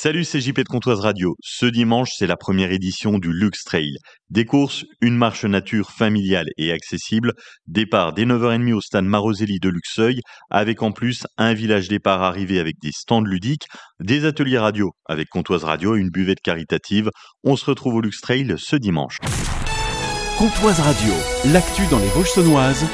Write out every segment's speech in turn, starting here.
Salut, c'est JP de Comtoise Radio. Ce dimanche, c'est la première édition du Luxe Trail. Des courses, une marche nature familiale et accessible. Départ dès 9h30 au stade Maroselli de Luxeuil, avec en plus un village départ arrivé avec des stands ludiques, des ateliers radio avec Comtoise Radio et une buvette caritative. On se retrouve au Luxe Trail ce dimanche. Comtoise Radio, l'actu dans les Vosges saunoises.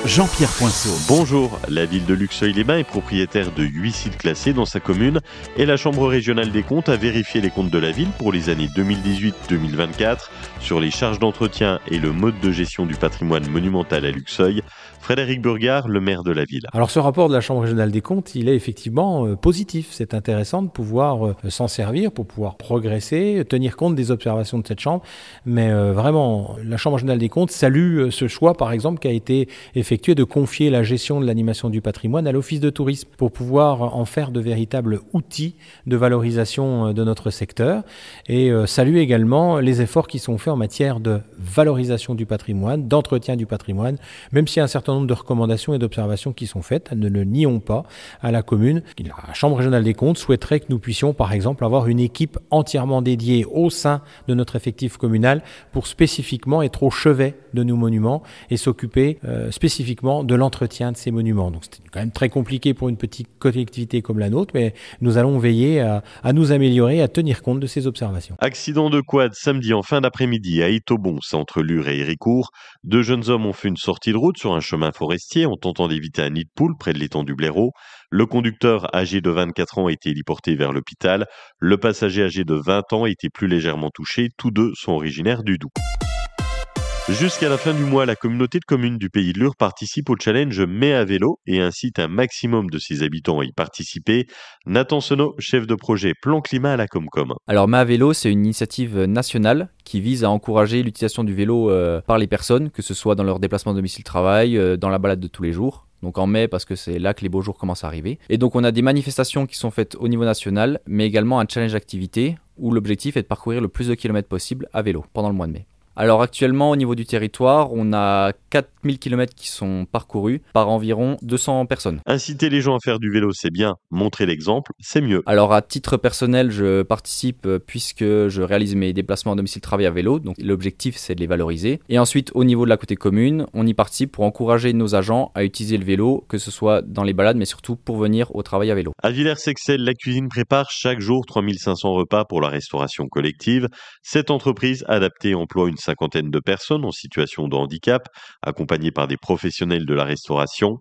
Jean-Pierre Poinceau. Bonjour, la ville de Luxeuil-les-Bains est propriétaire de 8 sites classés dans sa commune et la Chambre régionale des comptes a vérifié les comptes de la ville pour les années 2018-2024 sur les charges d'entretien et le mode de gestion du patrimoine monumental à Luxeuil. Frédéric Burgard, le maire de la ville. Alors ce rapport de la Chambre régionale des comptes, il est effectivement positif. C'est intéressant de pouvoir s'en servir pour pouvoir progresser, tenir compte des observations de cette Chambre. Mais vraiment, la Chambre régionale des comptes salue ce choix, par exemple, qui a été effectué de confier la gestion de l'animation du patrimoine à l'Office de tourisme pour pouvoir en faire de véritables outils de valorisation de notre secteur. Et salue également les efforts qui sont faits en matière de valorisation du patrimoine, d'entretien du patrimoine, même s'il y a un certain nombre de recommandations et d'observations qui sont faites, ne le nions pas, à la commune. La Chambre régionale des comptes souhaiterait que nous puissions, par exemple, avoir une équipe entièrement dédiée au sein de notre effectif communal pour spécifiquement être au chevet de nos monuments et s'occuper spécifiquement de l'entretien de ces monuments. Donc c'était quand même très compliqué pour une petite collectivité comme la nôtre, mais nous allons veiller à nous améliorer, à tenir compte de ces observations. Accident de quad samedi en fin d'après-midi à Étobon, c'est entre Lure et Héricourt. Deux jeunes hommes ont fait une sortie de route sur un chemin forestier en tentant d'éviter un nid de poule près de l'étang du Blaireau. Le conducteur âgé de 24 ans a été héliporté vers l'hôpital. Le passager âgé de 20 ans a été plus légèrement touché. Tous deux sont originaires du Doubs. Jusqu'à la fin du mois, la communauté de communes du Pays de Lure participe au challenge Mai à vélo et incite un maximum de ses habitants à y participer. Nathan Senot, chef de projet Plan Climat à la Comcom. Alors Mai à vélo, c'est une initiative nationale qui vise à encourager l'utilisation du vélo par les personnes, que ce soit dans leur déplacement domicile-travail, dans la balade de tous les jours. Donc en mai, parce que c'est là que les beaux jours commencent à arriver. Et donc on a des manifestations qui sont faites au niveau national, mais également un challenge d'activité où l'objectif est de parcourir le plus de kilomètres possible à vélo pendant le mois de mai. Alors actuellement, au niveau du territoire, on a 4000 km qui sont parcourus par environ 200 personnes. Inciter les gens à faire du vélo, c'est bien. Montrer l'exemple, c'est mieux. Alors à titre personnel, je participe puisque je réalise mes déplacements à domicile-travail à vélo. Donc l'objectif, c'est de les valoriser. Et ensuite, au niveau de la côté commune, on y participe pour encourager nos agents à utiliser le vélo, que ce soit dans les balades, mais surtout pour venir au travail à vélo. À Villers-Sexcel, la cuisine prépare chaque jour 3500 repas pour la restauration collective. Cette entreprise adaptée emploie une cinquantaine de personnes en situation de handicap, accompagnées par des professionnels de la restauration.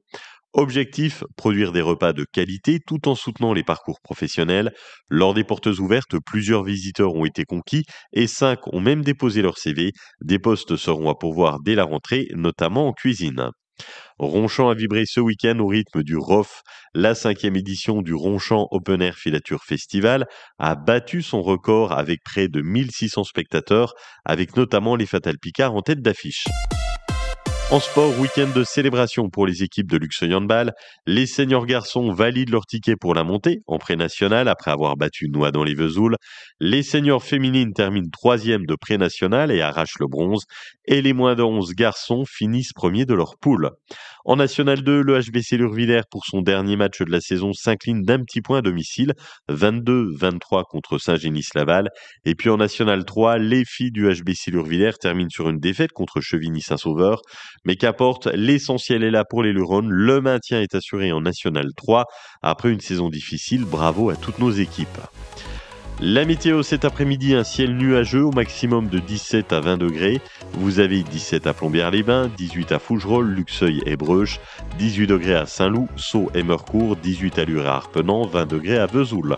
Objectif, produire des repas de qualité tout en soutenant les parcours professionnels. Lors des portes ouvertes, plusieurs visiteurs ont été conquis et 5 ont même déposé leur CV. Des postes seront à pourvoir dès la rentrée, notamment en cuisine. Ronchamp a vibré ce week-end au rythme du ROF. La 5e édition du Ronchamp Open Air Filature Festival a battu son record avec près de 1600 spectateurs, avec notamment les Fatal Picard en tête d'affiche. En sport, week-end de célébration pour les équipes de Luxeuil Handball. Les seniors garçons valident leur ticket pour la montée en pré-national après avoir battu Noix dans les Vesoul. Les seniors féminines terminent 3e de pré-national et arrachent le bronze. Et les moins de 11 garçons finissent premiers de leur poule. En National 2, le HBC Lure-Villers, pour son dernier match de la saison, s'incline d'un petit point à domicile, 22-23 contre Saint-Génis-Laval. Et puis en National 3, les filles du HBC Lure-Villers terminent sur une défaite contre Chevigny-Saint-Sauveur. Mais qu'importe, l'essentiel est là pour les Luronnes. Le maintien est assuré en National 3. Après une saison difficile, bravo à toutes nos équipes. La météo cet après-midi, un ciel nuageux au maximum de 17 à 20 degrés. Vous avez 17 à Plombières-les-Bains, 18 à Fougerolles, Luxeuil et Breuch, 18 degrés à Saint-Loup, Sceaux et Meurcourt, 18 à Lure et Arpenant, 20 degrés à Vesoul.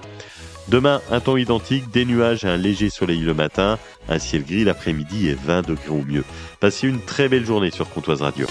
Demain, un temps identique, des nuages et un léger soleil le matin, un ciel gris l'après-midi et 20 degrés au mieux. Passez une très belle journée sur Comtoise Radio.